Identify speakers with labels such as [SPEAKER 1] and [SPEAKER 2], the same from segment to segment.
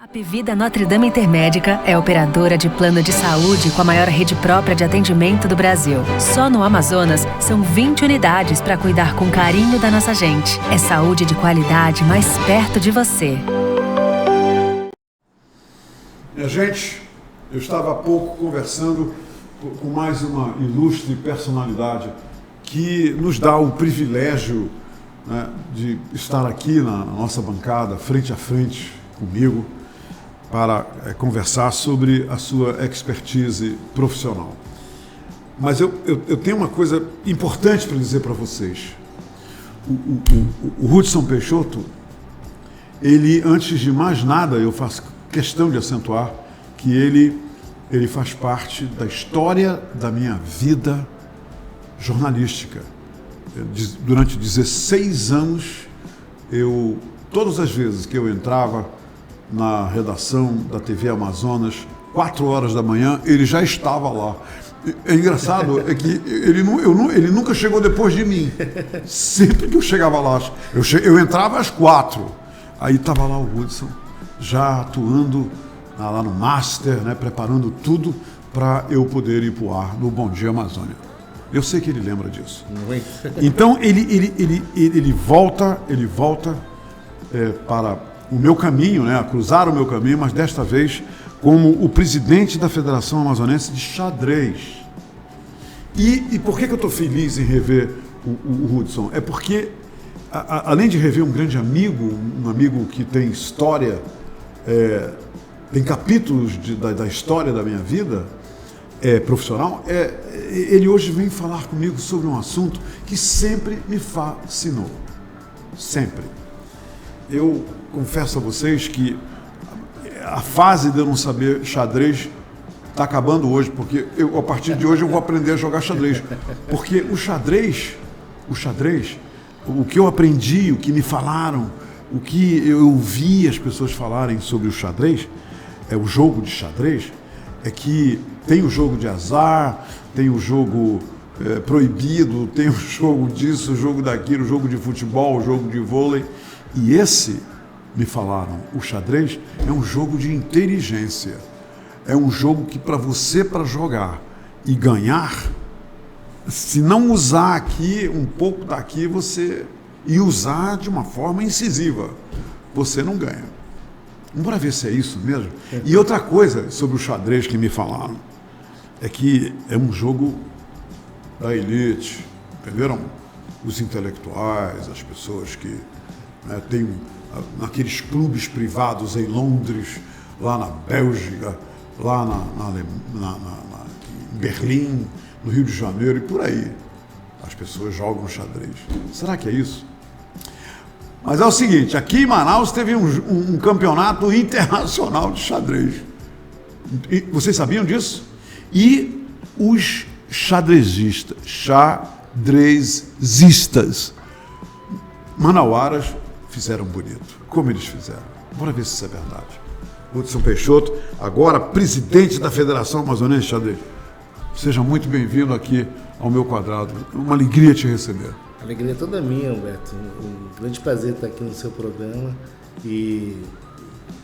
[SPEAKER 1] A Apvida Notre Dame Intermédica é operadora de plano de saúde com a maior rede própria de atendimento do Brasil. Só no Amazonas, são 20 unidades para cuidar com carinho da nossa gente. É saúde de qualidade mais perto de você.
[SPEAKER 2] Minha gente, eu estava há pouco conversando com mais uma ilustre personalidade que nos dá o privilégio, né, de estar aqui na nossa bancada, frente a frente comigo, para conversar sobre a sua expertise profissional. Mas eu tenho uma coisa importante para dizer para vocês. O Hudson Peixoto, ele, antes de mais nada, eu faço questão de acentuar que ele faz parte da história da minha vida jornalística. Durante 16 anos, todas as vezes que eu entrava na redação da TV Amazonas, 4 horas da manhã, ele já estava lá. É engraçado, é que ele nunca chegou depois de mim. Sempre que eu chegava lá, eu entrava às 4, aí estava lá o Hudson, já atuando lá no Master, né, preparando tudo para eu poder ir para o ar no Bom Dia Amazônia. Eu sei que ele lembra disso. Então ele volta para o meu caminho, né, a cruzar o meu caminho, mas desta vez como o presidente da Federação Amazonense de Xadrez. E por que eu estou feliz em rever o Hudson? É porque, além de rever um grande amigo, um amigo que tem história, tem capítulos da história da minha vida profissional, ele hoje vem falar comigo sobre um assunto que sempre me fascinou. Sempre. Eu confesso a vocês que a fase de eu não saber xadrez está acabando hoje, porque a partir de hoje eu vou aprender a jogar xadrez. Porque o xadrez, o que eu aprendi, o que me falaram, o que eu ouvi as pessoas falarem sobre o xadrez, o jogo de xadrez, é que tem o jogo de azar, tem o jogo proibido, tem o jogo disso, o jogo daquilo, o jogo de futebol, o jogo de vôlei. E esse, me falaram, o xadrez é um jogo de inteligência. É um jogo que para jogar e ganhar, se não usar aqui, um pouco daqui, e usar de uma forma incisiva, você não ganha. Vamos ver se é isso mesmo. E outra coisa sobre o xadrez que me falaram, é que é um jogo da elite, entenderam? Os intelectuais, as pessoas que tem naqueles clubes privados em Londres, lá na Bélgica, lá em Berlim, no Rio de Janeiro e por aí. As pessoas jogam xadrez. Será que é isso? Mas é o seguinte, aqui em Manaus teve um campeonato internacional de xadrez. E vocês sabiam disso? E os xadrezistas manauaras fizeram bonito. Como eles fizeram? Bora ver se isso é verdade. Hudson Peixoto, agora presidente da Federação Amazonense de Xadrez. Seja muito bem-vindo aqui ao meu quadrado. Uma alegria te receber.
[SPEAKER 3] A alegria é toda minha, Humberto. Um grande prazer estar aqui no seu programa e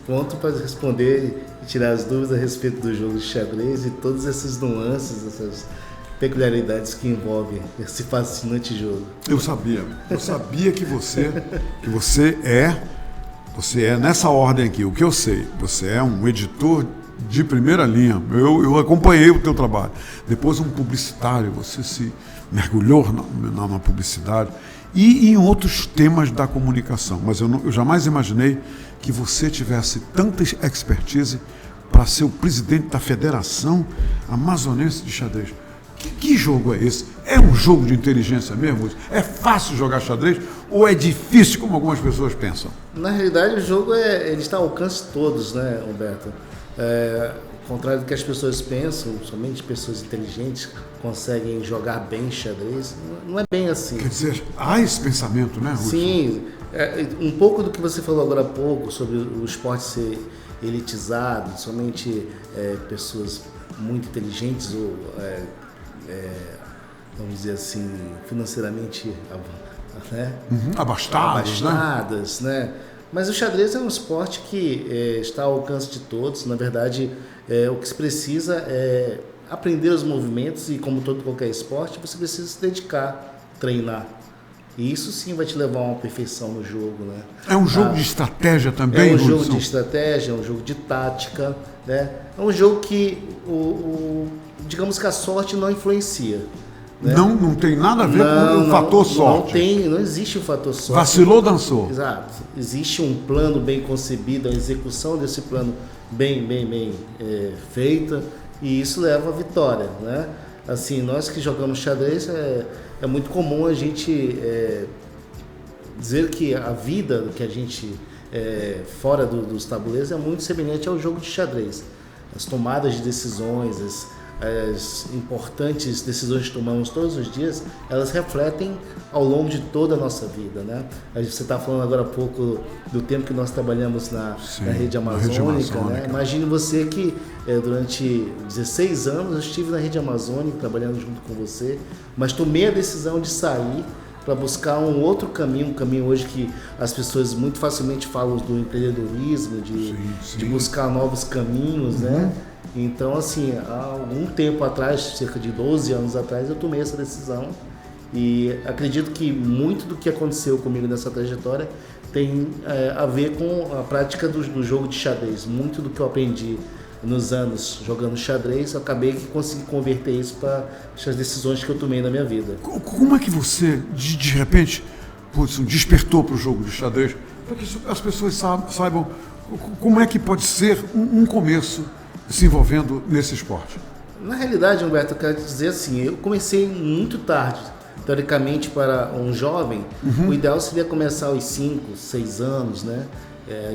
[SPEAKER 3] pronto para responder e tirar as dúvidas a respeito do jogo de xadrez e todas essas nuances, essas peculiaridades que envolvem esse fascinante jogo. Eu sabia que você é nessa ordem aqui, o que eu sei, você é um editor de primeira linha, eu acompanhei o teu trabalho, depois um publicitário, você se mergulhou na publicidade e em outros temas da comunicação, mas eu jamais imaginei que você tivesse tanta expertise para ser o presidente da Federação Amazonense de Xadrez. Que jogo é esse? É um jogo de inteligência mesmo? É fácil jogar xadrez ou é difícil, como algumas pessoas pensam? Na realidade, o jogo ele está ao alcance de todos, né, Humberto? Ao contrário do que as pessoas pensam, somente pessoas inteligentes conseguem jogar bem xadrez. Não é bem assim.
[SPEAKER 2] Quer dizer, há esse pensamento, né, Hudson?
[SPEAKER 3] Sim. Um pouco do que você falou agora há pouco sobre o esporte ser elitizado, somente pessoas muito inteligentes ou vamos dizer assim, financeiramente
[SPEAKER 2] abastadas,
[SPEAKER 3] né?
[SPEAKER 4] Mas o xadrez é um esporte que está ao alcance de todos. Na verdade, o que se precisa é aprender os movimentos e, como qualquer esporte, você precisa se dedicar, treinar. E isso sim vai te levar a uma perfeição no jogo, né?
[SPEAKER 3] É um jogo de estratégia também,
[SPEAKER 4] É um jogo de estratégia, é um jogo de tática, né? É um jogo que, digamos que a sorte não influencia. Né?
[SPEAKER 3] Não tem nada a ver com o fator sorte.
[SPEAKER 4] Não existe o fator sorte.
[SPEAKER 3] Vacilou, dançou.
[SPEAKER 4] Exato. Existe um plano bem concebido, a execução desse plano bem feita, e isso leva à vitória, né? Assim, nós que jogamos xadrez, é muito comum a gente dizer que a vida que a gente fora dos tabuleiros é muito semelhante ao jogo de xadrez. As tomadas de decisões, as importantes decisões que tomamos todos os dias, elas refletem ao longo de toda a nossa vida, né? Você está falando agora há pouco do tempo que nós trabalhamos na rede amazônica, né? Imagine você que durante 16 anos eu estive na rede amazônica trabalhando junto com você, mas tomei a decisão de sair para buscar um outro caminho, um caminho hoje que as pessoas muito facilmente falam do empreendedorismo, de buscar novos caminhos, né? Então, assim, há algum tempo atrás, cerca de 12 anos atrás, eu tomei essa decisão e acredito que muito do que aconteceu comigo nessa trajetória tem a ver com a prática do jogo de xadrez. Muito do que eu aprendi nos anos jogando xadrez, eu acabei que consegui converter isso para as decisões que eu tomei na minha vida.
[SPEAKER 3] Como é que você, de repente, despertou para o jogo de xadrez? Para que as pessoas saibam como é que pode ser um começo se envolvendo nesse esporte.
[SPEAKER 4] Na realidade, Humberto, eu quero dizer assim, eu comecei muito tarde. Teoricamente, para um jovem, o ideal seria começar aos 5, 6 anos, né?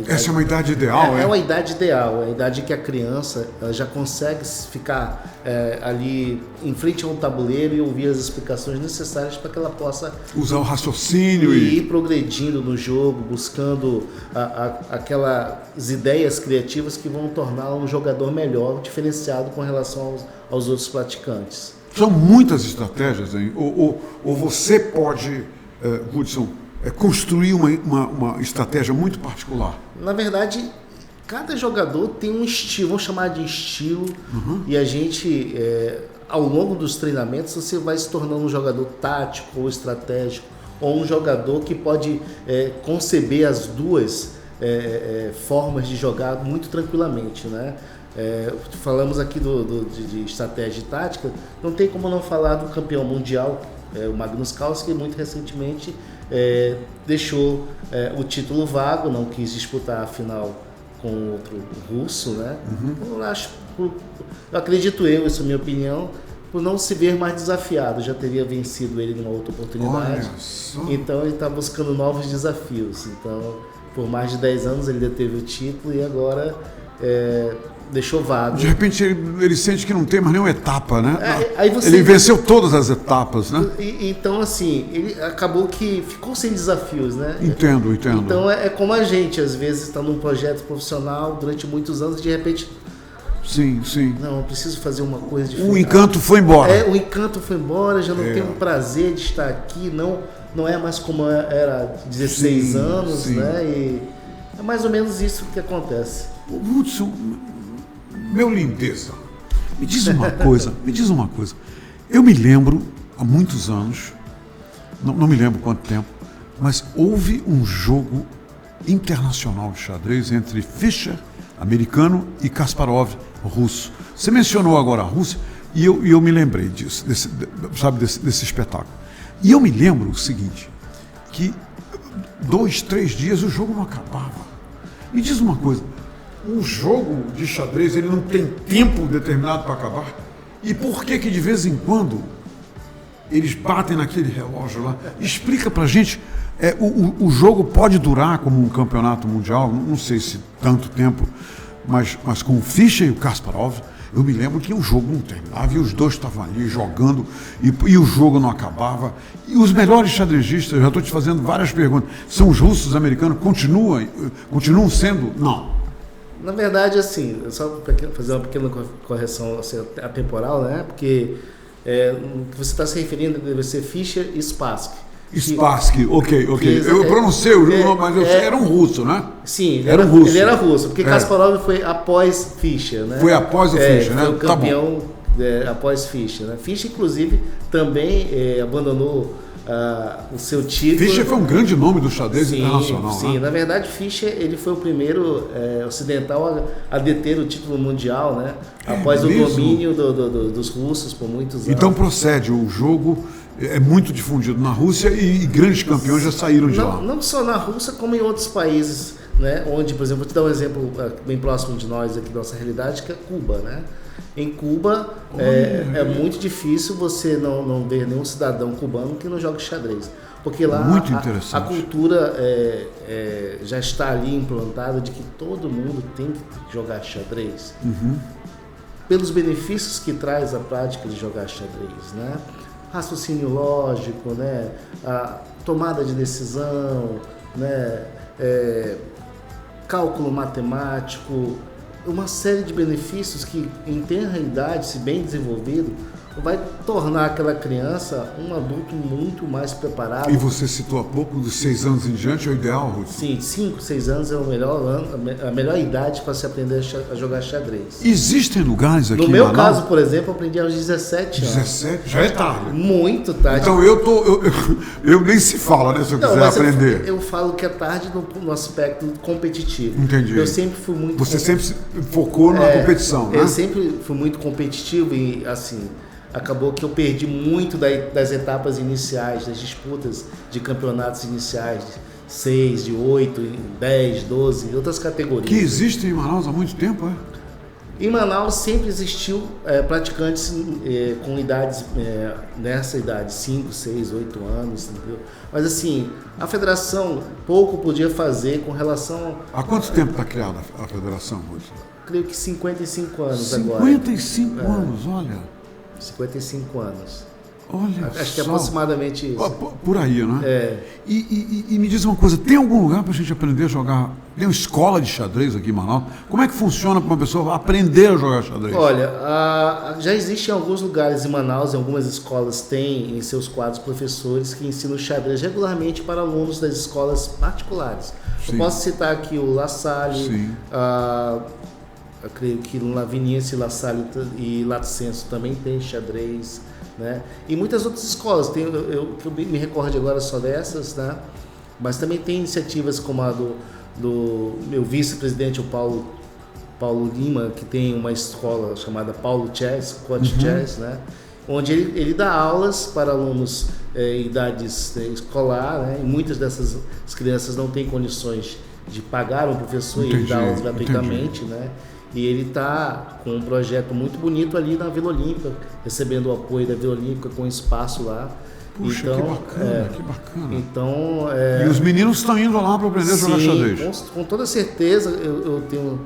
[SPEAKER 3] Essa é uma idade ideal,
[SPEAKER 4] é uma idade ideal, é a idade que a criança já consegue ficar ali em frente a um tabuleiro e ouvir as explicações necessárias para que ela possa
[SPEAKER 3] usar o raciocínio
[SPEAKER 4] e ir progredindo no jogo, buscando aquelas ideias criativas que vão tornar um jogador melhor, diferenciado com relação aos outros praticantes.
[SPEAKER 3] São muitas estratégias, hein? Ou você pode, Hudson, construir uma estratégia muito particular?
[SPEAKER 4] Na verdade, cada jogador tem um estilo, vamos chamar de estilo, e a gente, ao longo dos treinamentos, você vai se tornando um jogador tático ou estratégico, ou um jogador que pode conceber as duas formas de jogar muito tranquilamente, né? Falamos aqui de estratégia e tática, não tem como não falar do campeão mundial, o Magnus Carlsen, que muito recentemente deixou o título vago, não quis disputar a final com outro russo, né? Eu acredito isso é a minha opinião, por não se ver mais desafiado, já teria vencido ele numa outra oportunidade. Então ele está buscando novos desafios. Então, por mais de 10 anos ele deteve o título e agora deixou vago.
[SPEAKER 3] De repente ele sente que não tem mais nenhuma etapa, né?
[SPEAKER 4] Ele
[SPEAKER 3] venceu todas as etapas, né?
[SPEAKER 4] Então, assim, ele acabou que ficou sem desafios, né?
[SPEAKER 3] Entendo.
[SPEAKER 4] Então é como a gente, às vezes, está num projeto profissional durante muitos anos e de repente...
[SPEAKER 3] Sim.
[SPEAKER 4] Não, eu preciso fazer uma coisa diferente.
[SPEAKER 3] O encanto foi embora.
[SPEAKER 4] O encanto foi embora, já não tenho o prazer de estar aqui, não é mais como era 16 anos, né? E é mais ou menos isso que acontece.
[SPEAKER 3] Hudson, meu lindeza, me diz uma coisa. Eu me lembro, há muitos anos, não me lembro quanto tempo, mas houve um jogo internacional de xadrez entre Fischer, americano, e Kasparov, russo. Você mencionou agora a Rússia e eu me lembrei disso, desse espetáculo. E eu me lembro o seguinte, que 2, 3 dias o jogo não acabava. Me diz uma coisa, um jogo de xadrez ele não tem tempo determinado para acabar? E por que de vez em quando eles batem naquele relógio lá? Explica pra gente, o jogo pode durar como um campeonato mundial, não sei se tanto tempo, mas com o Fischer e o Kasparov, eu me lembro que o jogo não terminava e os dois estavam ali jogando e o jogo não acabava. E os melhores xadregistas, eu já estou te fazendo várias perguntas, são os russos, os americanos, continuam sendo? Não.
[SPEAKER 4] Na verdade, assim, só para fazer uma pequena correção assim, atemporal, né? Porque o que você está se referindo deve ser Fischer e Spassky.
[SPEAKER 3] Spassky, ok. Eu pronunciei o nome, mas eu sei, era um russo, né?
[SPEAKER 4] Sim,
[SPEAKER 3] ele
[SPEAKER 4] era russo, porque Kasparov foi após Fischer, né?
[SPEAKER 3] Foi após o Fischer, né?
[SPEAKER 4] Foi o campeão após Fischer, né? Fischer, inclusive, também abandonou o seu título.
[SPEAKER 3] Fischer foi um grande nome do xadrez internacional.
[SPEAKER 4] Sim,
[SPEAKER 3] né?
[SPEAKER 4] Na verdade, Fischer ele foi o primeiro ocidental a deter o título mundial, né? Após o domínio dos russos por muitos anos.
[SPEAKER 3] Então procede, o jogo é muito difundido na Rússia e grandes campeões já saíram de lá.
[SPEAKER 4] Não só na Rússia, como em outros países, né? Onde, por exemplo, vou te dar um exemplo bem próximo de nós aqui da nossa realidade, que é Cuba, né? Em Cuba é muito difícil você não ver nenhum cidadão cubano que não jogue xadrez. Porque lá a cultura já está ali implantada de que todo mundo tem que jogar xadrez. Pelos benefícios que traz a prática de jogar xadrez, né? Raciocínio lógico, né? A tomada de decisão, né? Cálculo matemático, uma série de benefícios que, em tenra idade, se bem desenvolvido, vai tornar aquela criança um adulto muito mais preparado.
[SPEAKER 3] E você citou há pouco, dos 6 anos em diante é o ideal, Ruth?
[SPEAKER 4] Sim, 5, 6 anos é a melhor idade para se aprender a jogar xadrez.
[SPEAKER 3] Existem lugares aqui
[SPEAKER 4] no meu caso, por exemplo, eu aprendi aos 17 anos.
[SPEAKER 3] 17? Já é tarde.
[SPEAKER 4] Muito tarde.
[SPEAKER 3] Então eu nem se fala, né, se eu quiser aprender.
[SPEAKER 4] Eu falo que é tarde no aspecto competitivo.
[SPEAKER 3] Entendi.
[SPEAKER 4] Eu sempre fui muito...
[SPEAKER 3] Você sempre se focou na competição, né?
[SPEAKER 4] Eu sempre fui muito competitivo e, assim... Acabou que eu perdi muito das etapas iniciais, das disputas de campeonatos iniciais, de 6, de 8, 10, 12, outras categorias.
[SPEAKER 3] Que existem em Manaus há muito tempo,
[SPEAKER 4] Em Manaus sempre existiu praticantes com idades, nessa idade, 5, 6, 8 anos, entendeu? Mas assim, a federação pouco podia fazer com relação...
[SPEAKER 3] Há quanto tempo está criada a federação, Ruth?
[SPEAKER 4] Creio que 55 anos agora.
[SPEAKER 3] 55 anos, olha...
[SPEAKER 4] 55 anos.
[SPEAKER 3] Olha
[SPEAKER 4] Acho que é aproximadamente isso.
[SPEAKER 3] Por aí, né? E me diz uma coisa, tem algum lugar para a gente aprender a jogar? Tem uma escola de xadrez aqui em Manaus? Como é que funciona para uma pessoa aprender a jogar xadrez?
[SPEAKER 4] Olha, já existe em alguns lugares em Manaus, em algumas escolas tem em seus quadros professores que ensinam xadrez regularmente para alunos das escolas particulares.
[SPEAKER 3] Sim.
[SPEAKER 4] Eu posso citar aqui o La Salle, eu creio que Laviniense, La Salle e Lato Senso também tem xadrez, né? E muitas outras escolas, que eu me recordo agora só dessas, né? Mas também tem iniciativas como a do meu vice-presidente, o Paulo Lima, que tem uma escola chamada Paulo Chess, Coach Chess, né? Onde ele dá aulas para alunos em idades escolar, né? E muitas dessas crianças não têm condições de pagar um professor e dar aulas gratuitamente, né? E ele está com um projeto muito bonito ali na Vila Olímpica, recebendo o apoio da Vila Olímpica com espaço lá.
[SPEAKER 3] Puxa,
[SPEAKER 4] então,
[SPEAKER 3] que bacana.
[SPEAKER 4] Então,
[SPEAKER 3] e os meninos estão indo lá para aprender a jogar xadrez?
[SPEAKER 4] Com toda certeza, eu tenho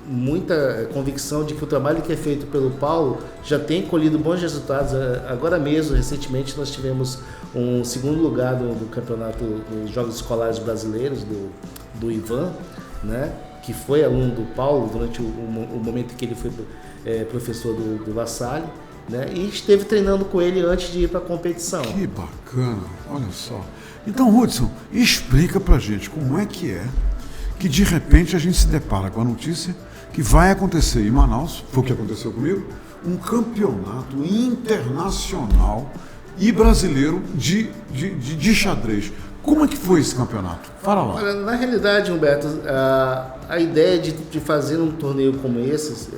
[SPEAKER 4] muita convicção de que o trabalho que é feito pelo Paulo já tem colhido bons resultados. Agora mesmo, recentemente, nós tivemos um segundo lugar do campeonato dos Jogos Escolares Brasileiros, do Ivan, né? Que foi aluno do Paulo durante o momento em que ele foi professor do La Salle, né? E esteve treinando com ele antes de ir para a competição.
[SPEAKER 3] Que bacana, olha só. Então, Hudson, explica pra gente como é que de repente a gente se depara com a notícia que vai acontecer em Manaus, foi o que aconteceu comigo, um campeonato internacional e brasileiro de xadrez. Como é que foi esse campeonato? Fala lá.
[SPEAKER 4] Olha, na realidade, Humberto, a ideia de fazer um torneio como esse,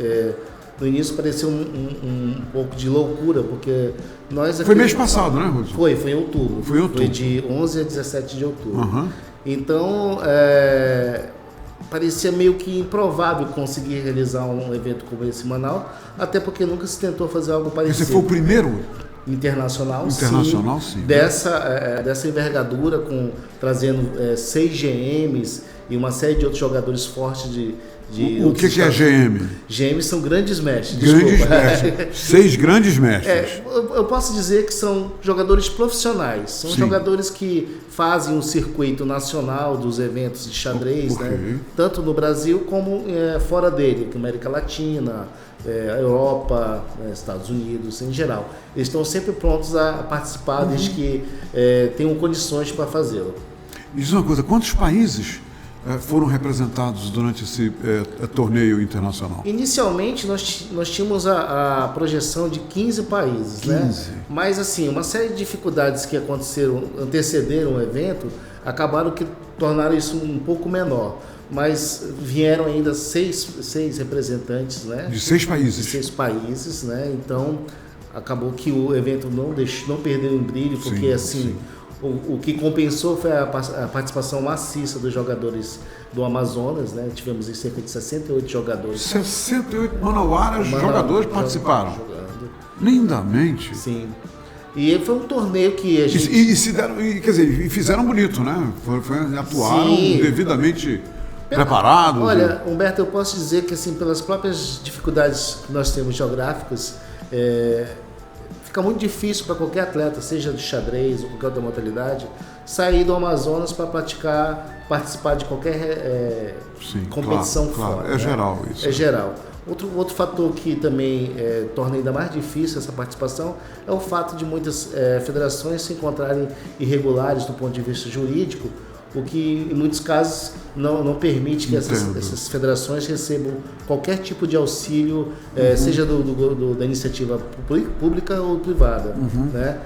[SPEAKER 4] no início pareceu um pouco de loucura, porque nós...
[SPEAKER 3] Foi mês passado, né, Rodrigo?
[SPEAKER 4] Foi em outubro.
[SPEAKER 3] Foi em outubro.
[SPEAKER 4] Foi de 11 a 17 de outubro.
[SPEAKER 3] Uhum.
[SPEAKER 4] Então, parecia meio que improvável conseguir realizar um evento como esse em Manaus, até porque nunca se tentou fazer algo parecido.
[SPEAKER 3] Esse foi o primeiro?
[SPEAKER 4] Internacional,
[SPEAKER 3] sim.
[SPEAKER 4] Dessa envergadura, trazendo 6 GMs e uma série de outros jogadores fortes
[SPEAKER 3] O que é GM?
[SPEAKER 4] GM são grandes mestres.
[SPEAKER 3] Grandes mestres. 6 grandes mestres.
[SPEAKER 4] Eu posso dizer que são jogadores profissionais. São jogadores que fazem um circuito nacional dos eventos de xadrez, né? Tanto no Brasil como fora dele, América Latina, Europa, Estados Unidos, em geral. Eles estão sempre prontos a participar, desde que tenham condições para fazê-lo.
[SPEAKER 3] Me diz uma coisa, quantos países foram representados durante esse torneio internacional?
[SPEAKER 4] Inicialmente nós tínhamos a projeção de 15 países, 15. Né? Mas assim, uma série de dificuldades que antecederam o evento, acabaram que tornaram isso um pouco menor. Mas vieram ainda seis representantes, né?
[SPEAKER 3] De 6 países.
[SPEAKER 4] De 6 países, né? Então acabou que o evento não perdeu em brilho, porque assim. O que compensou foi a participação maciça dos jogadores do Amazonas, né? Tivemos cerca de 68 jogadores.
[SPEAKER 3] 68 manauaras jogadores participaram. Jogando. Lindamente.
[SPEAKER 4] Sim. E foi um torneio que a gente...
[SPEAKER 3] E fizeram bonito, né? Atuaram devidamente preparados.
[SPEAKER 4] Olha, Humberto, eu posso dizer que assim, pelas próprias dificuldades que nós temos geográficas, fica muito difícil para qualquer atleta, seja do xadrez ou qualquer outra modalidade, sair do Amazonas para participar de qualquer competição fora.
[SPEAKER 3] Claro. É geral isso.
[SPEAKER 4] É geral. Outro fator que também torna ainda mais difícil essa participação é o fato de muitas federações se encontrarem irregulares do ponto de vista jurídico, o que em muitos casos não permite que essas federações recebam qualquer tipo de auxílio, seja da iniciativa pública ou privada. Né?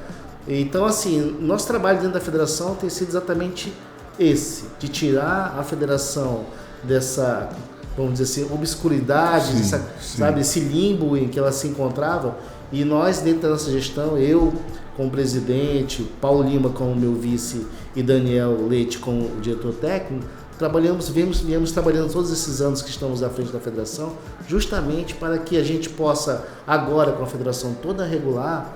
[SPEAKER 4] Então, assim, nosso trabalho dentro da federação tem sido exatamente esse, de tirar a federação dessa, vamos dizer assim, obscuridade, esse limbo em que ela se encontrava, e nós, dentro da nossa gestão, eu como presidente, Paulo Lima como meu vice e Daniel Leite como o diretor técnico, viemos trabalhando todos esses anos que estamos à frente da federação, justamente para que a gente possa, agora com a federação toda regular,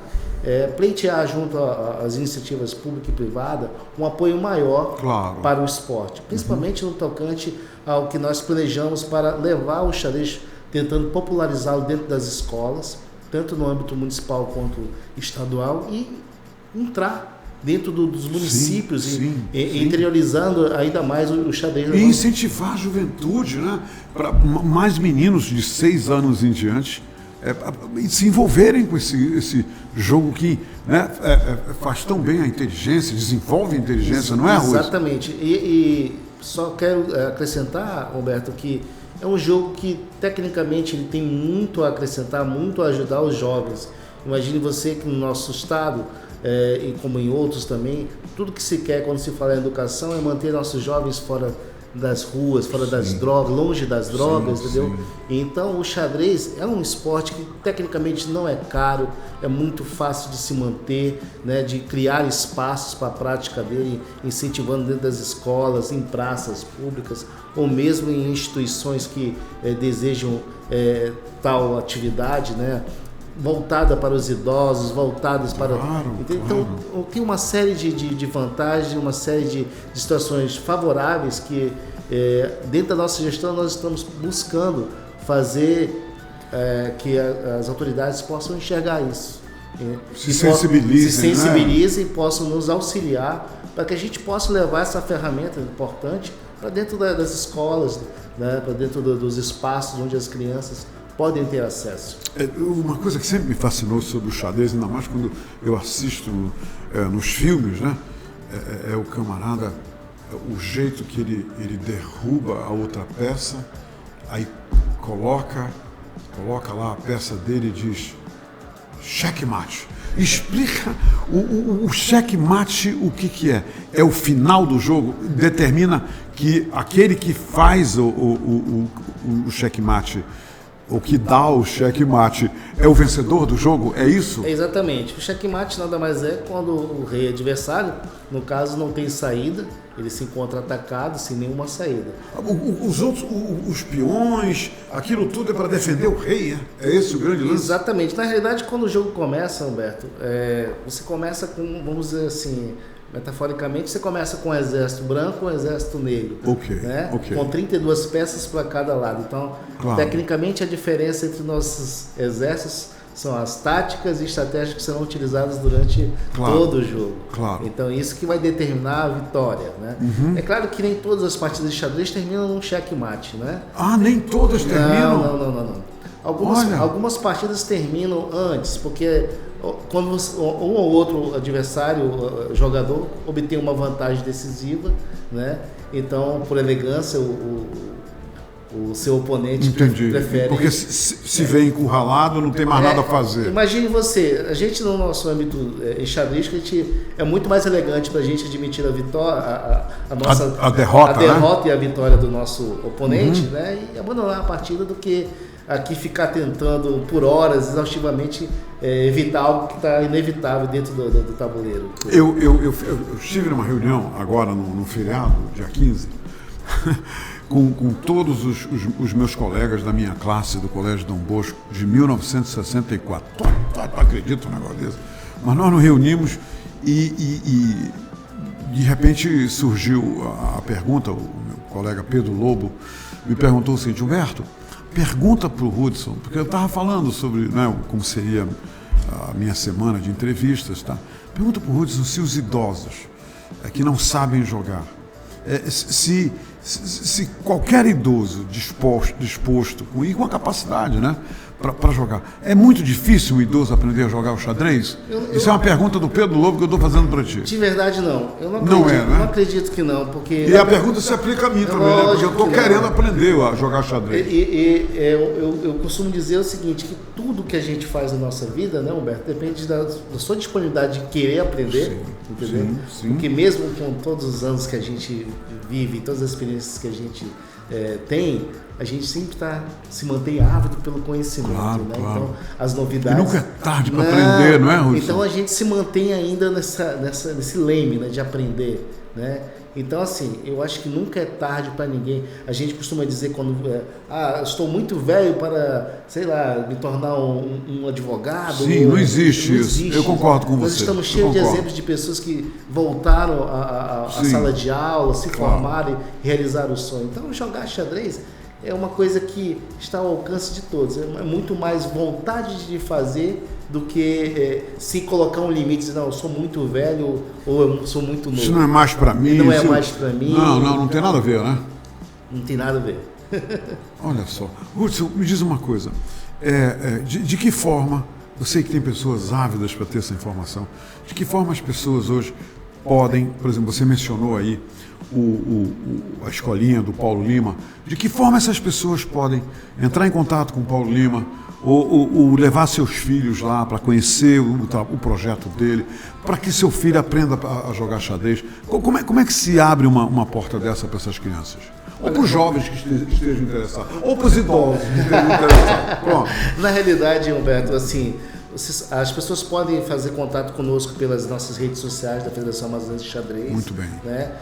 [SPEAKER 4] pleitear junto às iniciativas pública e privada um apoio maior para o esporte, principalmente no tocante ao que nós planejamos para levar o xadrez, tentando popularizá-lo dentro das escolas, tanto no âmbito municipal quanto estadual, e entrar dentro dos municípios, interiorizando ainda mais o xadrez.
[SPEAKER 3] E incentivar a juventude, né? Para mais meninos de 6 anos em diante se envolverem com esse jogo que faz tão bem a inteligência, desenvolve a inteligência, não é, Rui?
[SPEAKER 4] Exatamente. E só quero acrescentar, Roberto, que é um jogo que, tecnicamente, ele tem muito a acrescentar, muito a ajudar os jovens. Imagine você que no nosso estado, e como em outros também, tudo que se quer quando se fala em educação é manter nossos jovens fora das ruas, fora das drogas, longe das drogas, entendeu? Então, o xadrez é um esporte que, tecnicamente, não é caro, é muito fácil de se manter, né, de criar espaços para a prática dele, incentivando dentro das escolas, em praças públicas, ou mesmo em instituições que desejam tal atividade, né, voltada para os idosos, voltadas para... Então, tem uma série de vantagens, uma série de situações favoráveis que, dentro da nossa gestão, nós estamos buscando fazer que as autoridades possam enxergar isso.
[SPEAKER 3] Se sensibilizem,
[SPEAKER 4] e possam nos auxiliar para que a gente possa levar essa ferramenta importante para dentro das escolas, né, para dentro dos espaços onde as crianças podem ter acesso.
[SPEAKER 3] Uma coisa que sempre me fascinou sobre o xadrez, ainda mais quando eu assisto nos filmes, né, é o camarada, o jeito que ele derruba a outra peça, aí coloca lá a peça dele e diz checkmate. Explica o checkmate, o que é? É o final do jogo? Determina que aquele que faz o checkmate, o que dá o checkmate, é o vencedor do jogo? É isso?
[SPEAKER 4] Exatamente. O checkmate nada mais é quando o rei adversário, no caso, não tem saída, ele se encontra atacado sem nenhuma saída.
[SPEAKER 3] Os outros, os peões, aquilo tudo é para defender o rei, é esse o grande lance?
[SPEAKER 4] Exatamente. Na realidade, quando o jogo começa, Humberto, você começa com, vamos dizer assim, Metaforicamente, você começa com um exército branco e um exército negro. Né?
[SPEAKER 2] Ok.
[SPEAKER 4] Com 32 peças para cada lado. Então, tecnicamente, a diferença entre nossos exércitos são as táticas e estratégias que serão utilizadas durante todo o jogo. Então, isso que vai determinar a vitória. Né? É claro que nem todas as partidas de xadrez terminam num checkmate. Né?
[SPEAKER 2] Nem todas terminam?
[SPEAKER 4] Não. Algumas partidas terminam antes, porque quando um ou outro adversário, jogador, obtém uma vantagem decisiva, né? Então, por elegância, o seu oponente prefere...
[SPEAKER 2] Porque se vem encurralado, não tem mais nada a fazer.
[SPEAKER 4] Imagine você, a gente no nosso âmbito enxadrístico, a gente é muito mais elegante para a gente admitir a vitória, a derrota, né? E a vitória do nosso oponente, né? E abandonar a partida do que aqui ficar tentando por horas exaustivamente evitar algo que está inevitável dentro do tabuleiro.
[SPEAKER 2] Eu estive numa reunião agora no feriado, dia 15, com todos os meus colegas da minha classe do Colégio Dom Bosco de 1964. Não acredito num negócio desse. Mas nós nos reunimos e de repente surgiu a pergunta, o meu colega Pedro Lobo me perguntou o seguinte: Humberto, pergunta para o Hudson, porque eu estava falando sobre, né, como seria a minha semana de entrevistas, tá? Pergunta para o Hudson se os idosos que não sabem jogar, se qualquer idoso disposto e com a capacidade, né, para jogar, é muito difícil um idoso aprender a jogar o xadrez? Isso é uma pergunta do Pedro Lobo que eu estou fazendo para ti.
[SPEAKER 4] De verdade, não. Eu não acredito,
[SPEAKER 2] né?
[SPEAKER 4] Não acredito que não, porque...
[SPEAKER 2] E a pergunta se aplica a mim também, né? Porque eu estou querendo aprender a jogar xadrez.
[SPEAKER 4] Eu costumo dizer o seguinte, que tudo que a gente faz na nossa vida, né, Humberto, depende da sua disponibilidade de querer aprender, entendeu?
[SPEAKER 2] Sim.
[SPEAKER 4] Porque mesmo com todos os anos que a gente vive, todas as experiências que a gente tem, a gente sempre se mantém ávido pelo conhecimento, né? Então, as novidades...
[SPEAKER 2] E nunca é tarde para aprender, não é, Hudson?
[SPEAKER 4] Então, a gente se mantém ainda nesse leme, né, de aprender, né? Então, assim, eu acho que nunca é tarde para ninguém. A gente costuma dizer quando... estou muito velho para, sei lá, me tornar um advogado.
[SPEAKER 2] Sim, não existe isso. Eu concordo com você.
[SPEAKER 4] Nós estamos cheios de exemplos de pessoas que voltaram à sala de aula, se formaram e realizaram o sonho. Então, jogar xadrez é uma coisa que está ao alcance de todos. É muito mais vontade de fazer do que se colocar um limite, dizer, não, eu sou muito velho ou eu sou muito novo.
[SPEAKER 2] Isso não é mais para mim.
[SPEAKER 4] Não é mais para mim.
[SPEAKER 2] Não tem nada a ver, né?
[SPEAKER 4] Não tem nada a ver.
[SPEAKER 2] Olha só. Hudson, me diz uma coisa. De que forma, eu sei que tem pessoas ávidas para ter essa informação, de que forma as pessoas hoje podem, por exemplo, você mencionou aí a escolinha do Paulo Lima, de que forma essas pessoas podem entrar em contato com o Paulo Lima ou levar seus filhos lá para conhecer o projeto dele, para que seu filho aprenda a jogar xadrez? Como é que se abre uma porta dessa para essas crianças? Ou para os jovens que estejam interessados, ou para os idosos que estejam interessados. Pronto.
[SPEAKER 4] Na realidade, Humberto, assim, as pessoas podem fazer contato conosco pelas nossas redes sociais da Federação Amazonense de Xadrez.
[SPEAKER 2] Muito bem.
[SPEAKER 4] Né?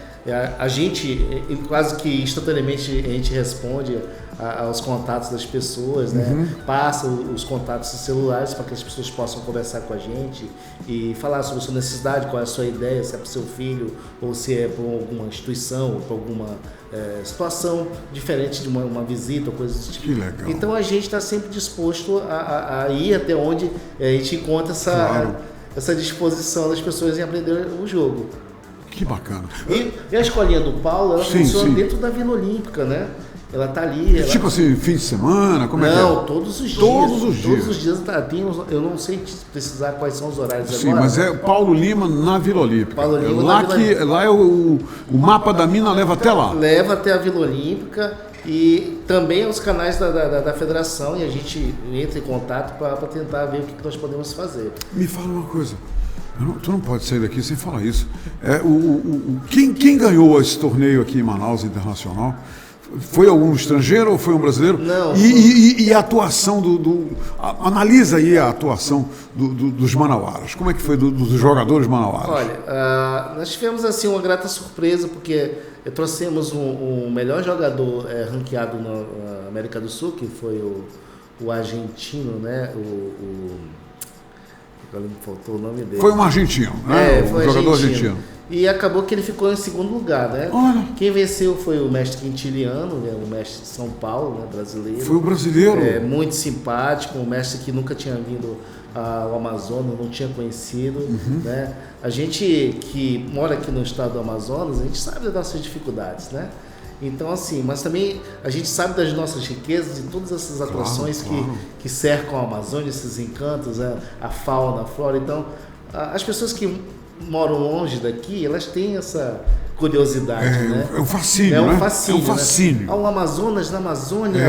[SPEAKER 4] A gente, quase que instantaneamente, a gente responde aos contatos das pessoas, né? Passa os contatos celulares para que as pessoas possam conversar com a gente e falar sobre a sua necessidade, qual é a sua ideia, se é para o seu filho ou se é para alguma instituição ou para alguma situação diferente de uma visita ou coisas desse tipo.
[SPEAKER 2] Que legal.
[SPEAKER 4] Então a gente está sempre disposto a ir até onde a gente encontra essa disposição das pessoas em aprender o jogo.
[SPEAKER 2] Que bacana.
[SPEAKER 4] E a escolinha do Paulo, ela funciona dentro da Vila Olímpica, né? Ela está ali.
[SPEAKER 2] Tipo assim, fim de semana? Como é que é?
[SPEAKER 4] Não, todos os dias. Todos os dias eu não sei precisar quais são os horários agora.
[SPEAKER 2] Sim, mas é Paulo Lima na Vila Olímpica.
[SPEAKER 4] Paulo Lima
[SPEAKER 2] lá é o mapa da mina leva até lá.
[SPEAKER 4] Leva até a Vila Olímpica e também os canais da federação, e a gente entra em contato para tentar ver o que nós podemos fazer.
[SPEAKER 2] Me fala uma coisa. Tu não pode sair daqui sem falar isso. Quem ganhou esse torneio aqui em Manaus Internacional? Foi algum estrangeiro ou foi um brasileiro?
[SPEAKER 4] Não.
[SPEAKER 2] E a atuação analisa aí a atuação dos manauaras. Como é que foi dos jogadores manauaras?
[SPEAKER 4] Olha, nós tivemos assim uma grata surpresa, porque trouxemos um melhor jogador ranqueado na América do Sul, que foi o argentino, né? Agora me faltou o nome dele.
[SPEAKER 2] Foi um argentino, né?
[SPEAKER 4] Foi
[SPEAKER 2] jogador
[SPEAKER 4] argentino. E acabou que ele ficou em segundo lugar, né?
[SPEAKER 2] Olha.
[SPEAKER 4] Quem venceu foi o mestre Quintiliano, né? O mestre de São Paulo, né? Brasileiro.
[SPEAKER 2] Foi o brasileiro.
[SPEAKER 4] Muito simpático, um mestre que nunca tinha vindo ao Amazonas, não tinha conhecido, né? A gente que mora aqui no estado do Amazonas, a gente sabe das nossas dificuldades, né? Então, assim, mas também a gente sabe das nossas riquezas e todas essas atrações que cercam a Amazônia, esses encantos, a fauna, a flora. Então, as pessoas que moram longe daqui, elas têm essa curiosidade, né?
[SPEAKER 2] É um fascínio,
[SPEAKER 4] é um
[SPEAKER 2] né?
[SPEAKER 4] fascínio,
[SPEAKER 2] É um fascínio.
[SPEAKER 4] Né? Ao Amazonas, na Amazônia,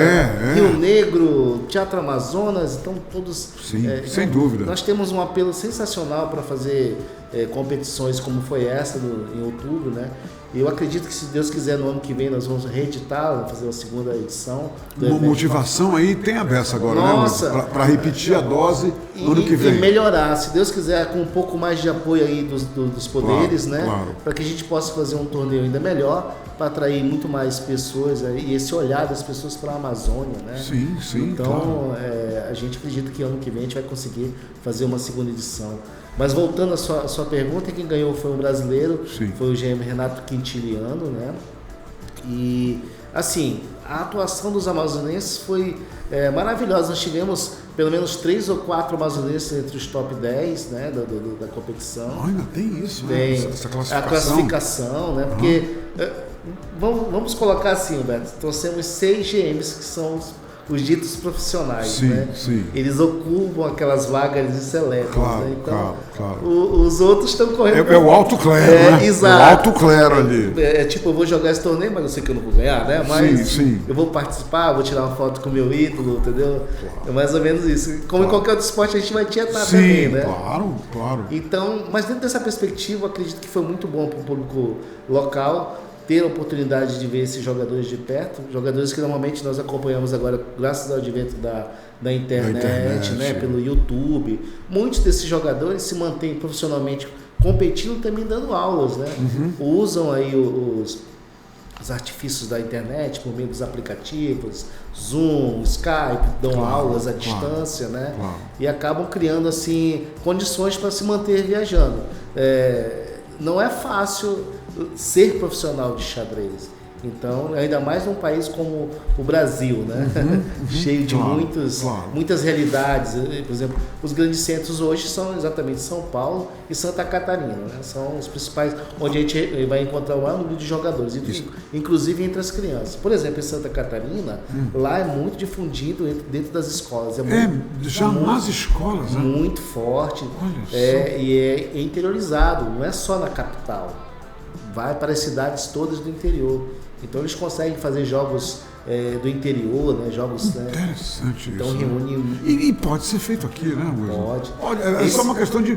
[SPEAKER 4] Rio Negro, Teatro Amazonas, então todos...
[SPEAKER 2] Sim, sem dúvida.
[SPEAKER 4] Nós temos um apelo sensacional para fazer competições como foi essa em outubro, né? Eu acredito que, se Deus quiser, no ano que vem nós vamos reeditar, fazer a segunda edição.
[SPEAKER 2] Uma motivação aí tem a beça agora,
[SPEAKER 4] Nossa,
[SPEAKER 2] né? Para repetir a dose no ano que vem.
[SPEAKER 4] E melhorar, se Deus quiser, com um pouco mais de apoio aí dos poderes,
[SPEAKER 2] claro,
[SPEAKER 4] né?
[SPEAKER 2] Claro.
[SPEAKER 4] Para que a gente possa fazer um torneio ainda melhor, para atrair muito mais pessoas e esse olhar das pessoas para a Amazônia, né?
[SPEAKER 2] Sim,
[SPEAKER 4] Então,
[SPEAKER 2] claro.
[SPEAKER 4] A gente acredita que ano que vem a gente vai conseguir fazer uma segunda edição. Mas voltando à sua pergunta, quem ganhou foi um brasileiro, foi o GM Renato Quintiliano, né? E, assim, a atuação dos amazonenses foi maravilhosa. Nós tivemos pelo menos 3 ou 4 amazonenses entre os top 10, né, da competição.
[SPEAKER 2] Ainda tem isso,
[SPEAKER 4] tem,
[SPEAKER 2] né? Essa classificação.
[SPEAKER 4] A classificação, né? Porque, vamos colocar assim, Roberto, trouxemos 6 GMs que são os ditos profissionais, né?
[SPEAKER 2] Sim.
[SPEAKER 4] Eles ocupam aquelas vagas de seletos,
[SPEAKER 2] claro,
[SPEAKER 4] né? Então,
[SPEAKER 2] claro.
[SPEAKER 4] Os outros estão correndo...
[SPEAKER 2] É o alto clero, né?
[SPEAKER 4] Exato.
[SPEAKER 2] É o alto clero ali.
[SPEAKER 4] Tipo, eu vou jogar esse torneio, mas eu sei que eu não vou ganhar, né? Mas
[SPEAKER 2] sim.
[SPEAKER 4] eu vou participar, vou tirar uma foto com o meu ídolo, entendeu? É mais ou menos isso. Como em qualquer outro esporte, a gente vai tietar também, né?
[SPEAKER 2] Claro.
[SPEAKER 4] Então, mas dentro dessa perspectiva, eu acredito que foi muito bom para o público local ter a oportunidade de ver esses jogadores de perto, jogadores que normalmente nós acompanhamos agora graças ao advento da internet, né, pelo YouTube. Muitos desses jogadores se mantêm profissionalmente competindo, também dando aulas, né? Usam aí os artifícios da internet por meio dos aplicativos, Zoom, Skype, dão aulas à distância, né? E acabam criando assim condições para se manter viajando. Não é fácil ser profissional de xadrez. Então, ainda mais num país como o Brasil, né? Cheio de muitas realidades. Por exemplo, os grandes centros hoje são exatamente São Paulo e Santa Catarina, né? São os principais, onde a gente vai encontrar o maior número de jogadores, inclusive entre as crianças. Por exemplo, em Santa Catarina, lá é muito difundido dentro das escolas.
[SPEAKER 2] Nas escolas, né?
[SPEAKER 4] Muito forte. E é interiorizado, não é só na capital. Vai para as cidades todas do interior. Então eles conseguem fazer jogos do interior, né? Jogos,
[SPEAKER 2] interessante,
[SPEAKER 4] então,
[SPEAKER 2] isso.
[SPEAKER 4] Reúne...
[SPEAKER 2] E pode ser feito aqui, né, Wilson? Pode. É só uma questão de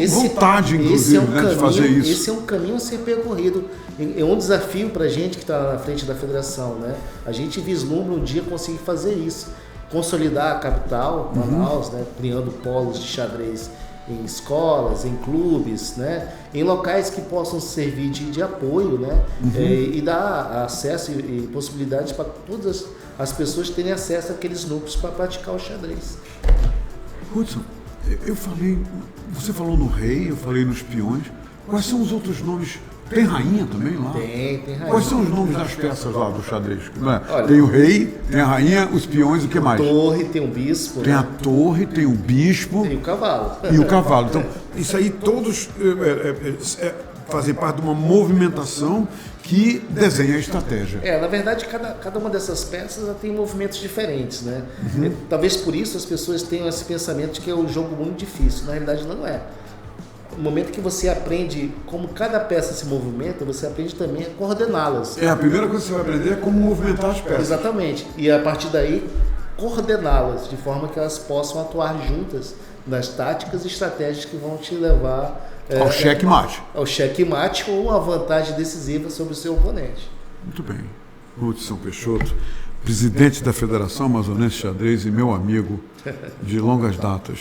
[SPEAKER 2] vontade, inclusive, de fazer isso.
[SPEAKER 4] Esse é um caminho a ser percorrido. É um desafio para a gente que está na frente da federação, né? A gente vislumbra um dia conseguir fazer isso. Consolidar a capital, Manaus, né? Criando polos de xadrez em escolas, em clubes, né? Em locais que possam servir de apoio, né? E dar acesso e possibilidades para todas as pessoas terem acesso àqueles núcleos para praticar o xadrez.
[SPEAKER 2] Hudson, você falou no rei, eu falei nos peões. Quais são os outros nomes? Tem rainha também lá?
[SPEAKER 4] Tem rainha.
[SPEAKER 2] Quais são os nomes das peças lá do xadrez? Olha, tem o rei, tem a rainha, os peões, o que mais?
[SPEAKER 4] Tem a torre, tem o bispo.
[SPEAKER 2] Tem, né? A torre, tem o bispo.
[SPEAKER 4] Tem o cavalo.
[SPEAKER 2] E o cavalo. Então, isso aí todos fazem parte de uma movimentação que desenha a estratégia.
[SPEAKER 4] Na verdade, cada uma dessas peças tem movimentos diferentes, né? Talvez por isso as pessoas tenham esse pensamento de que é um jogo muito difícil. Na realidade, não é. No momento que você aprende como cada peça se movimenta, você aprende também a coordená-las.
[SPEAKER 2] A primeira coisa que você vai aprender é como movimentar as peças.
[SPEAKER 4] Exatamente. E a partir daí, coordená-las de forma que elas possam atuar juntas nas táticas e estratégias que vão te levar
[SPEAKER 2] ao checkmate.
[SPEAKER 4] Ao checkmate ou a vantagem decisiva sobre o seu oponente.
[SPEAKER 2] Muito bem. Hudson Peixoto, presidente da Federação Amazonense de Xadrez e meu amigo de longas datas.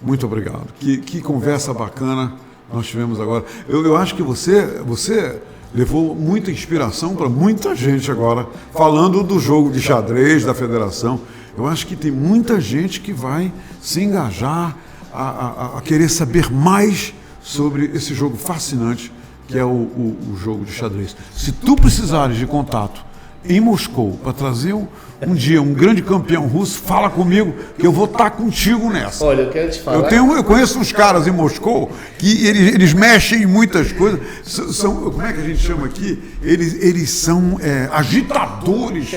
[SPEAKER 2] Muito obrigado. Que conversa bacana nós tivemos agora. Eu acho que você levou muita inspiração para muita gente agora, falando do jogo de xadrez da federação. Eu acho que tem muita gente que vai se engajar a querer saber mais sobre esse jogo fascinante
[SPEAKER 3] que é o jogo de xadrez. Se tu precisares de contato em Moscou para trazer um dia um grande campeão russo, fala comigo que eu vou estar contigo nessa.
[SPEAKER 4] Olha, eu quero te falar...
[SPEAKER 3] Eu conheço uns caras em Moscou que eles mexem em muitas coisas. Como é que a gente chama aqui? Eles são agitadores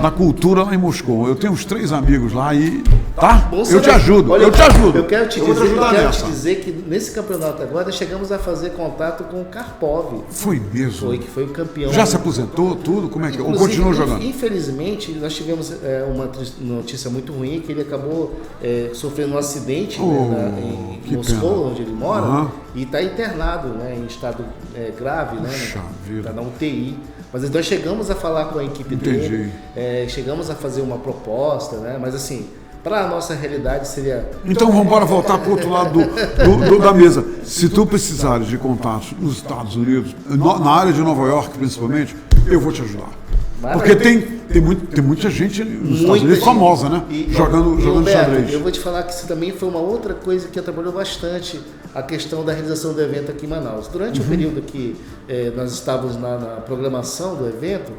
[SPEAKER 3] da cultura lá em Moscou. Eu tenho uns 3 amigos lá e... Tá? Eu te ajudo,
[SPEAKER 4] Olha,
[SPEAKER 3] eu te ajudo.
[SPEAKER 4] Eu quero te dizer que nesse campeonato agora chegamos a fazer contato com o Karpov.
[SPEAKER 3] Foi mesmo?
[SPEAKER 4] Que foi o campeão.
[SPEAKER 3] Já se aposentou tudo? Como é que... Ou continuou jogando?
[SPEAKER 4] Infelizmente, nós tivemos uma notícia muito ruim, que ele acabou sofrendo um acidente em Moscou, onde ele mora, e está internado, né, em estado grave, né, está na UTI. Mas nós chegamos a falar com a equipe dele, chegamos a fazer uma proposta, né, mas assim, para a nossa realidade seria...
[SPEAKER 3] Então vamos embora voltar para o outro lado da mesa. Se tu precisares de contatos nos Estados Unidos, na área de Nova York principalmente, eu vou te ajudar. Porque tem muita gente nos Estados Unidos famosa, né? Jogando xadrez.
[SPEAKER 4] Eu vou te falar que isso também foi uma outra coisa que atrapalhou bastante a questão da realização do evento aqui em Manaus. Durante o período que nós estávamos na programação do evento,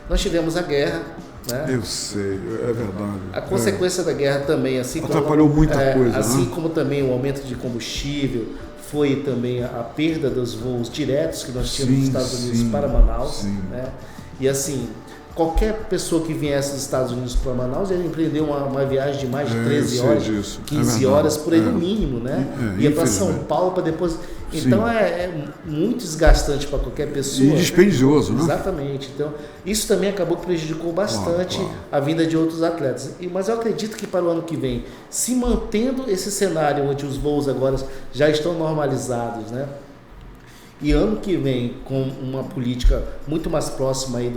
[SPEAKER 4] nós tivemos a guerra. Né?
[SPEAKER 3] Eu sei, é verdade.
[SPEAKER 4] A consequência da guerra também, assim
[SPEAKER 3] atrapalhou muita coisa.
[SPEAKER 4] Assim,
[SPEAKER 3] né?
[SPEAKER 4] Como também o aumento de combustível, foi também a perda dos voos diretos que nós tínhamos dos Estados Unidos para Manaus. Né? E assim, qualquer pessoa que viesse dos Estados Unidos para Manaus, ele empreendeu uma viagem de mais de 13 horas, 15 horas por aí no mínimo, né? Ia para São Paulo para depois... Então é muito desgastante para qualquer pessoa.
[SPEAKER 3] E dispendioso, né?
[SPEAKER 4] Exatamente. Então, isso também acabou que prejudicou bastante a vinda de outros atletas. Mas eu acredito que para o ano que vem, se mantendo esse cenário onde os voos agora já estão normalizados, né? E ano que vem, com uma política muito mais próxima aí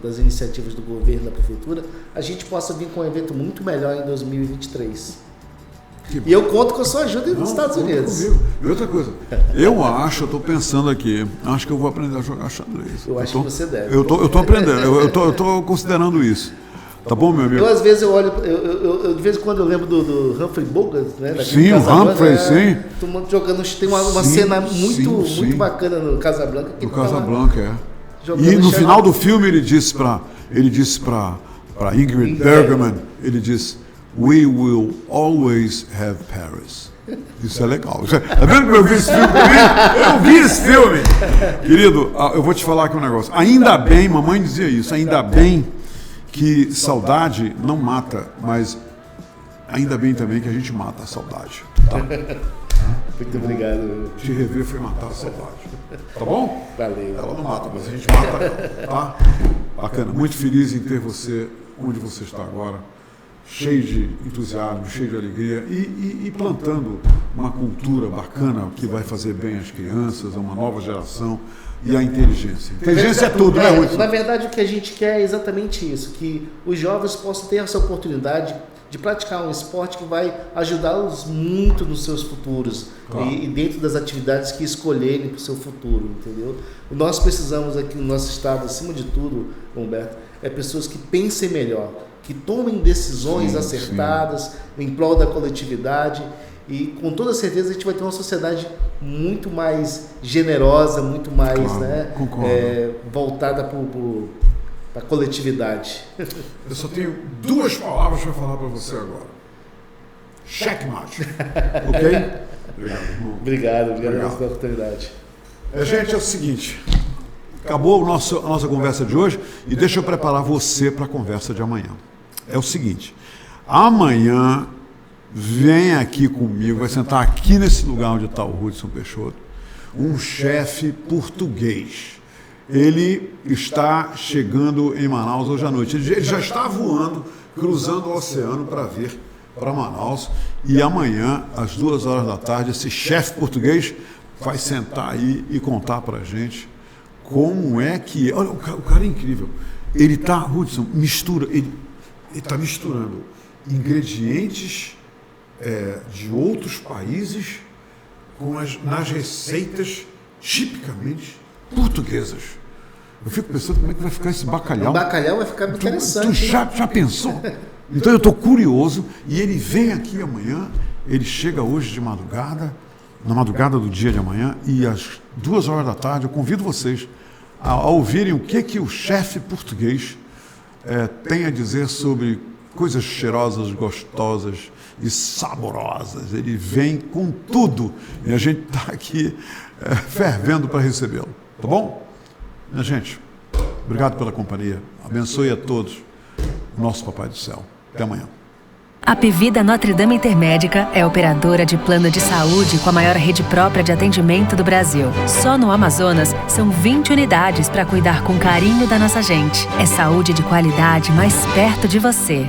[SPEAKER 4] das iniciativas do governo, da prefeitura, a gente possa vir com um evento muito melhor em 2023. E eu conto com a sua ajuda nos Estados Unidos.
[SPEAKER 3] Comigo. E outra coisa, eu estou pensando aqui, acho que eu vou aprender a jogar xadrez.
[SPEAKER 4] Eu acho que você deve.
[SPEAKER 3] Eu estou aprendendo, eu estou considerando isso. Tá bom, meu amigo?
[SPEAKER 4] Às vezes eu olho, de vez em quando eu lembro do Humphrey Bogart, né?
[SPEAKER 3] Sim, o Humphrey, sim.
[SPEAKER 4] Todo mundo jogando, tem uma cena muito bacana no Casablanca.
[SPEAKER 3] No Casablanca, E no final do filme ele disse para Ingrid Bergman, ele disse: "We will always have Paris." Isso é legal. Tá vendo que eu vi esse filme? Eu vi esse filme. Querido, eu vou te falar aqui um negócio. Ainda bem, mamãe dizia isso, ainda bem que saudade não mata, mas ainda bem também que a gente mata a saudade. Tá?
[SPEAKER 4] Muito obrigado.
[SPEAKER 3] Te rever foi matar a saudade. Tá bom?
[SPEAKER 4] Valeu.
[SPEAKER 3] Ela não mata, mas a gente mata. Tá? Bacana. Muito feliz em ter você onde você está agora. Cheio de entusiasmo, cheio de alegria e plantando uma cultura bacana que vai fazer bem às crianças, a uma nova geração e a inteligência. Inteligência é tudo, né, Hudson?
[SPEAKER 4] Na verdade, o que a gente quer é exatamente isso, que os jovens possam ter essa oportunidade de praticar um esporte que vai ajudá-los muito nos seus futuros, claro. e dentro das atividades que escolherem para o seu futuro, entendeu? Nós precisamos aqui no nosso estado, acima de tudo, Humberto, pessoas que pensem melhor, que tomem decisões acertadas em prol da coletividade, e com toda certeza a gente vai ter uma sociedade muito mais generosa, muito mais, claro, voltada para a coletividade.
[SPEAKER 3] Eu só tenho 2 palavras para falar para você agora. Checkmate. Ok?
[SPEAKER 4] Obrigado pela oportunidade.
[SPEAKER 3] Gente, é o seguinte, acabou a nossa conversa de hoje e deixa eu preparar você para a conversa de amanhã. É o seguinte, amanhã vem aqui comigo, vai sentar aqui nesse lugar onde está o Hudson Peixoto, um chefe português. Ele está chegando em Manaus hoje à noite. Ele já está voando, cruzando o oceano para vir para Manaus. E amanhã, às 2h, esse chefe português vai sentar aí e contar para a gente como é que... Olha, o cara é incrível. Ele está, Hudson, ele está misturando ingredientes de outros países nas receitas tipicamente portuguesas. Eu fico pensando como é que vai ficar esse bacalhau.
[SPEAKER 4] O bacalhau vai ficar interessante.
[SPEAKER 3] Tu já pensou? Então eu estou curioso e ele vem aqui amanhã, ele chega hoje de madrugada
[SPEAKER 2] na madrugada do dia de amanhã, e às 2h da tarde eu convido vocês a ouvirem o que o chefe português tem a dizer sobre coisas cheirosas, gostosas e saborosas. Ele vem com tudo e a gente está aqui fervendo para recebê-lo. Tá bom? Minha gente, obrigado pela companhia. Abençoe a todos o nosso Papai do Céu. Até amanhã.
[SPEAKER 1] A Apvida Notre Dame Intermédica é operadora de plano de saúde com a maior rede própria de atendimento do Brasil. Só no Amazonas, são 20 unidades para cuidar com carinho da nossa gente. É saúde de qualidade mais perto de você.